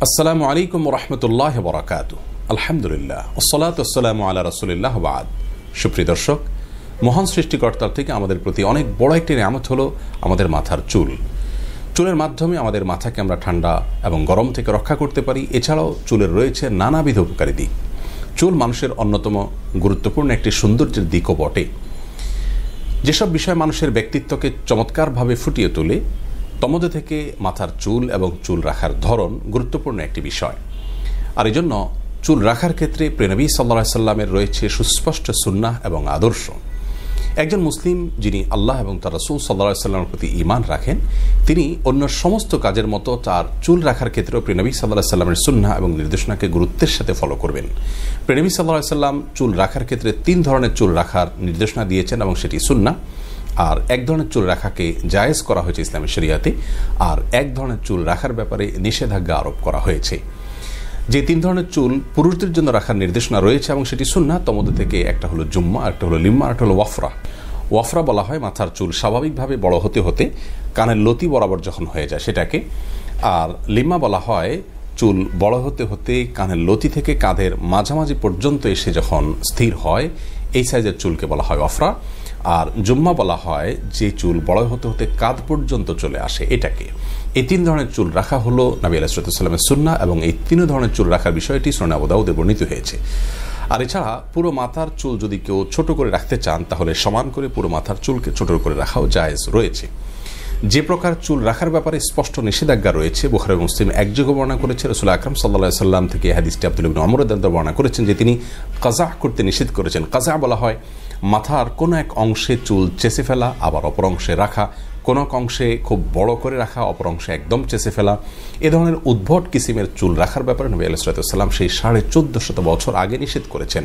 আসসালামু আলাইকুম ওরহমতুল্লাহ বরাকাতু। আলহামদুলিল্লাহ ওসসালাতু ওয়াসসালামু আলা রাসূলিল্লাহ বাদ। সুপ্রিয় দর্শক, মহান সৃষ্টিকর্তার থেকে আমাদের প্রতি অনেক বড় একটি নিয়ামত হলো আমাদের মাথার চুল। চুলের মাধ্যমে আমাদের মাথাকে আমরা ঠান্ডা এবং গরম থেকে রক্ষা করতে পারি। এছাড়াও চুলের রয়েছে নানাবিধ উপকারী দিক। চুল মানুষের অন্যতম গুরুত্বপূর্ণ একটি সৌন্দর্যের দিকও বটে। যেসব বিষয় মানুষের ব্যক্তিত্বকে চমৎকারভাবে ফুটিয়ে তোলে, তন্মধ্যে থেকে মাথার চুল এবং চুল রাখার ধরন গুরুত্বপূর্ণ একটি বিষয়। আর এই জন্য চুল রাখার ক্ষেত্রে প্রিয় নবী সাল্লাল্লাহু আলাইহি সাল্লামের রয়েছে সুস্পষ্ট সুন্নাহ এবং আদর্শ। একজন মুসলিম যিনি আল্লাহ এবং তার রাসূল সাল্লাল্লাহু আলাইহি সাল্লামের প্রতি ঈমান রাখেন, তিনি অন্য সমস্ত কাজের মতো তার চুল রাখার ক্ষেত্রেও প্রিয় নবী সাল্লাল্লাহু আলাইহি সাল্লামের সুন্নাহ এবং নির্দেশনাকে গুরুত্বের সাথে ফলো করবেন। প্রিয় নবী সাল্লাল্লাহু আলাইহি সাল্লাম চুল রাখার ক্ষেত্রে 3 ধরনের চুল রাখার নির্দেশনা দিয়েছেন এবং সেটি সুন্নাহ। আর এক ধরনের চুল রাখাকে জায়েজ করা হয়েছে ইসলামের শরিয়াতে, আর এক ধরনের চুল রাখার ব্যাপারে নিষেধাজ্ঞা আরোপ করা হয়েছে। যে 3 ধরনের চুল পুরুষদের জন্য রাখার নির্দেশনা রয়েছে এবং সেটি সুন্নাহ, তার মধ্যে থেকে একটা হলো জুম্মা, একটা হলো লিম্মা, একটা হলো ওয়াফরা। ওয়াফরা বলা হয় মাথার চুল স্বাভাবিকভাবে বড় হতে হতে কানের লতি বরাবর যখন হয়ে যায় সেটাকে। আর লিম্মা বলা হয় চুল বড় হতে হতে কানের লতি থেকে কাঁধের মাঝামাঝি পর্যন্ত এসে যখন স্থির হয়, এই সাইজের চুলকে বলা হয় ওয়াফরা। আর জুম্মা বলা হয় যে চুল বড় হতে হতে কাঁধ পর্যন্ত চলে আসে, এটাকে। এই 3 ধরনের চুল রাখা হলো নবী আলাইহিস সালামের সুন্নাহ এবং এই 3 ধরনের চুল রাখার বিষয়টি সুনান আবু দাউদে বর্ণিত হয়েছে। আর এছাড়া পুরো মাথার চুল যদি কেউ ছোট করে রাখতে চান, তাহলে সমান করে পুরো মাথার চুলকে ছোট করে রাখাও জায়েজ রয়েছে। যে প্রকার চুল রাখার ব্যাপারে স্পষ্ট নিষেধাজ্ঞা রয়েছে, বুখারী ও মুসলিম একযোগে বর্ণনা করেছে। রাসূল আকরাম সাল্লাল্লাহু আলাইহি সাল্লাম থেকে হাদিসটি আব্দুল্লাহ ইবনে ওমর রাদিয়াল্লাহু বর্ণনা করেছেন যে তিনি কাযা করতে নিষেধ করেছেন। কাযা বলা হয় মাথার কোনো এক অংশে চুল চেঁচে ফেলা, আবার অপর অংশে রাখা, কোনো এক অংশে খুব বড় করে রাখা, অপর অংশে একদম চেঁচে ফেলা। এ ধরনের উদ্ভট কিসিমের চুল রাখার ব্যাপারে নবী আলাইহিস সালাম সেই 1450 বছর আগে নিষেধ করেছেন।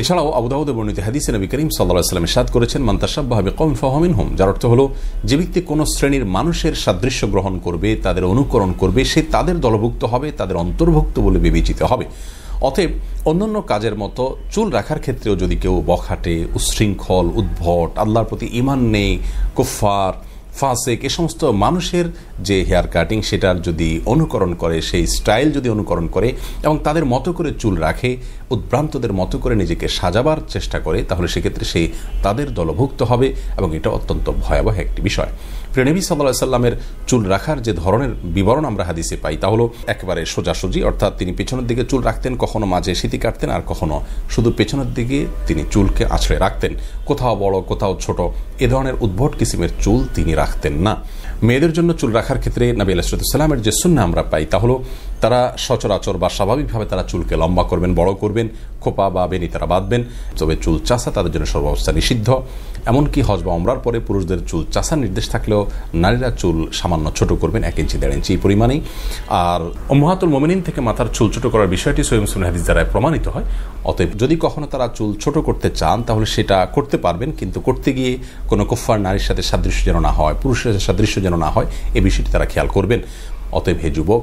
এছাড়াও আবু দাউদে বর্ণিত হাদিসে নবী করিম সাল্লাল্লাহু আলাইহি ওয়াসাল্লাম ইরশাদ করেছেন, মান তাশাব্বাহা বিকওমিন ফাহুয়া মিনহুম। যার অর্থ হলো যে ব্যক্তি কোনো শ্রেণীর মানুষের সাদৃশ্য গ্রহণ করবে, তাদের অনুকরণ করবে, সে তাদের দলভুক্ত হবে, তাদের অন্তর্ভুক্ত বলে বিবেচিত হবে। অতএব অন্যান্য কাজের মতো চুল রাখার ক্ষেত্রেও যদি কেউ বখাটে, উচ্ছৃঙ্খল, উদ্ভট, আল্লাহর প্রতি ঈমান নেই, কুফফার, ফাসিক, এ সমস্ত মানুষের যে হেয়ার কাটিং সেটার যদি অনুকরণ করে, সেই স্টাইল যদি অনুকরণ করে এবং তাদের মতো করে চুল রাখে, উদ্ভ্রান্তদের মতো করে নিজেকে সাজাবার চেষ্টা করে, তাহলে সেক্ষেত্রে সে তাদের দলভুক্ত হবে এবং এটা অত্যন্ত ভয়াবহ একটি বিষয়। প্রিয় নবী সাল্লাল্লাহু আলাইহি সাল্লামের চুল রাখার যে ধরনের বিবরণ আমরা হাদিসে পাই, তা হলো একেবারে সোজাসুজি, অর্থাৎ তিনি পেছনের দিকে চুল রাখতেন, কখনো মাঝে সিঁথি কাটতেন, আর কখনো শুধু পেছনের দিকে তিনি চুলকে আঁচড়ে রাখতেন। কোথাও বড়, কোথাও ছোট, এ ধরনের উদ্ভট কিসিমের চুল তিনি রাখতেন না। মেয়েদের জন্য চুল রাখার ক্ষেত্রে নবী আলাইহিস সালামের যে সুন্নাহ আমরা পাই, তা হলো তারা সচরাচর বা স্বাভাবিকভাবে তারা চুলকে লম্বা করবেন, বড় করবেন, খোপা বা বেনি তারা বাঁধবেন। তবে চুল চাষা তাদের জন্য সর্বাবস্থা নিষিদ্ধ। এমনকি হজ বা ওমরার পরে পুরুষদের চুল চাষার নির্দেশ থাকলেও নারীরা চুল সামান্য ছোট করবেন, 1 ইঞ্চি 1.5 ইঞ্চি পরিমাণেই। আর উম্মাহাতুল মুমিনিন থেকে মাথার চুল ছোট করার বিষয়টি সহিহ মুসলিম হাদিস দ্বারা প্রমাণিত হয়। অতএব যদি কখনো তারা চুল ছোট করতে চান, তাহলে সেটা করতে পারবেন, কিন্তু করতে গিয়ে কোনো কুফফার নারীর সাথে সাদৃশ্য যেন না হয়, পুরুষের সাথে সাদৃশ্য যেন না হয়, এই বিষয়টি তারা খেয়াল করবেন। অতএব হে যুবক,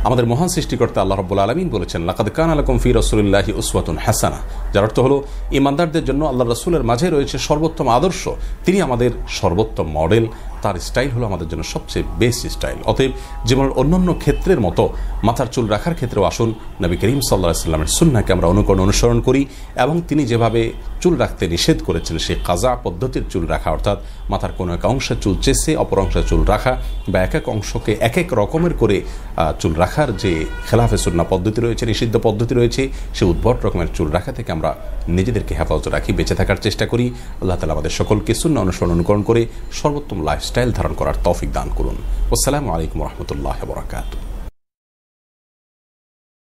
আমাদের মহান সৃষ্টিকর্তা আল্লাহ রাব্বুল আলামিন বলেছেন, লাকাদ কানা লাকুম ফি রাসূলিল্লাহি উসওয়াতুন হাসানাহ। যার অর্থ হলো ঈমানদারদের জন্য আল্লাহর রাসূলের মাঝে রয়েছে সর্বোত্তম আদর্শ। তিনি আমাদের সর্বোত্তম মডেল, তার স্টাইল হলো আমাদের জন্য সবচেয়ে বেস্ট স্টাইল। অতএব যেমন অন্যান্য ক্ষেত্রের মতো মাথার চুল রাখার ক্ষেত্রেও আসুন নবী করিম সাল্লাল্লাহু আলাইহি সাল্লামের সুন্নাহকে আমরা অনুসরণ করি এবং তিনি যেভাবে চুল রাখতে নিষেধ করেছেন, সেই কাজা পদ্ধতির চুল রাখা, অর্থাৎ মাথার কোনো এক অংশে চুল চেঁচে অপর অংশে চুল রাখা, বা এক এক অংশকে এক এক রকমের করে চুল রাখার যে খেলাফে সুন্নাহ পদ্ধতি রয়েছে, নিষিদ্ধ পদ্ধতি রয়েছে, সে উদ্ভট রকমের চুল রাখা থেকে আমরা নিজেদেরকে হেফাজত রাখি, বেঁচে থাকার চেষ্টা করি। আল্লাহ তাআলা আমাদের সকলকে সুন্নাহ অনুকরণ করে সর্বোত্তম লাইফস্টাইল ধারণ করার তৌফিক দান করুন। আসসালামু আলাইকুম ওয়া রাহমাতুল্লাহি ওয়া বারাকাতুহু।